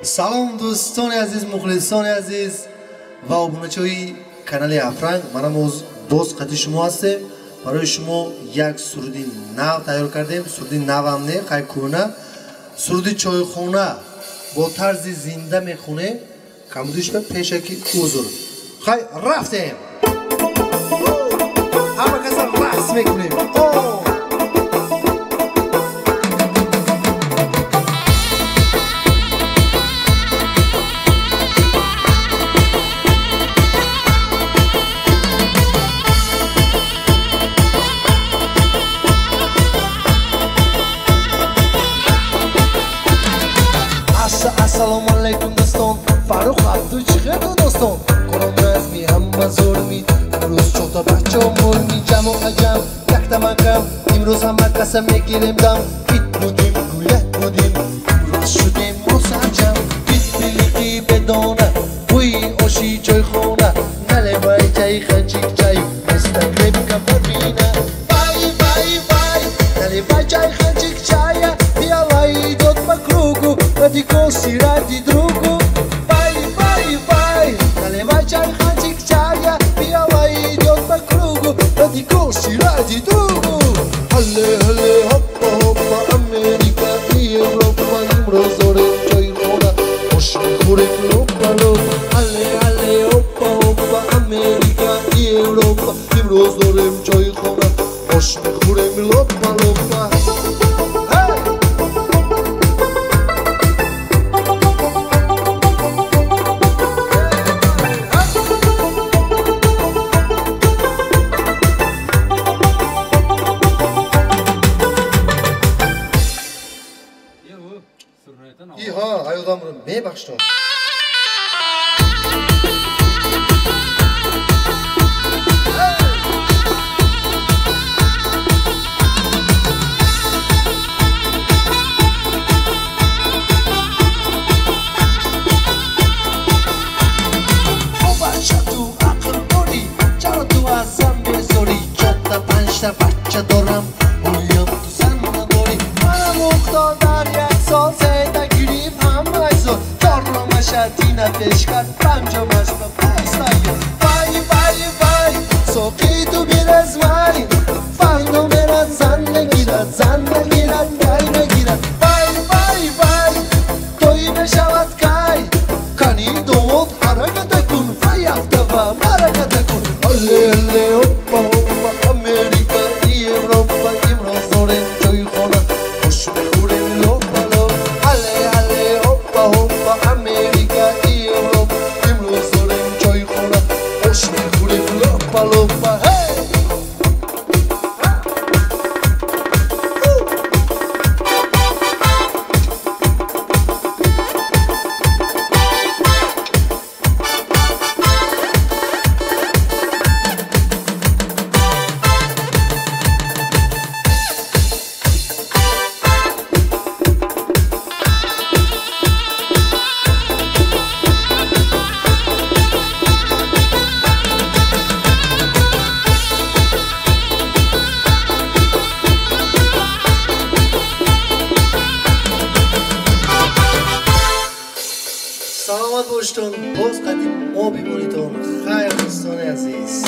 سلام دوستان عزیز، مخلصان عزیز و ابونچه‌های کانال افرنگ. منم باز قدر شما هستم. برای شما یک سرودی نو تیار کردیم. سرودی نو هم نه، خیلی کهنه. سرودی چایخانه با طرز زنده میخونه. کمودش به پیشکی حضور. خیلی رفتیم. همه کسا رقص میکنیم. Assalomu alaykum do'ston, Farruh Abdu chiqadi do'ston. Qo'lim rasmiy hamma zo'rmi, imroz chota bacham bo'lmi, jamoa jam, yakta makam, imroz hamma qasam megirim dam, bit budim, gulak budim, imroz shudim mosajam, bit biligi bedona, uy oshi choyxona, nalevay chay xanchik chay, Instagram kabina, vay, nalevay chay xanchik chaya, piyala idot по кругу. Ради коси, ради другу. Вай, наливай чай, хантик чая. Пиала идет по кругу. Ради коси, ради другу. Халле, хоппа, хоппа, Америка и Европа. Имроз зорем чайхона. Хош мехурем лопа, лопа. Халле, хоппа, хоппа, Америка и Европа. Имроз зорем чайхона. Хош мехурем лопа, лопа. İha, ayoldan bunu neye bakıştın? بچه دارم اویم تو زن نداری منم اختار در یک سال زیده گیریم همه ایزا دارم شدینه پیش کرد پنجمش به پایستایی وای ساقی تو بیرز وای فردو میرد زن نگیرد گای نگیرد وای توی بشود گای کنی دومد حرکت کن فیفته و مرکت کن هله هپا Amerika i Europa, imroz zorem čojxona. Hoş mehurem lopa lopa. Hale, hoppa, Amerika i Europa, imroz zorem čojxona. Hoş mehurem lopa lopa. Hey! سلامت باشتون. باز قدیم ما بیمونیتون. خیر دوستان عزیز.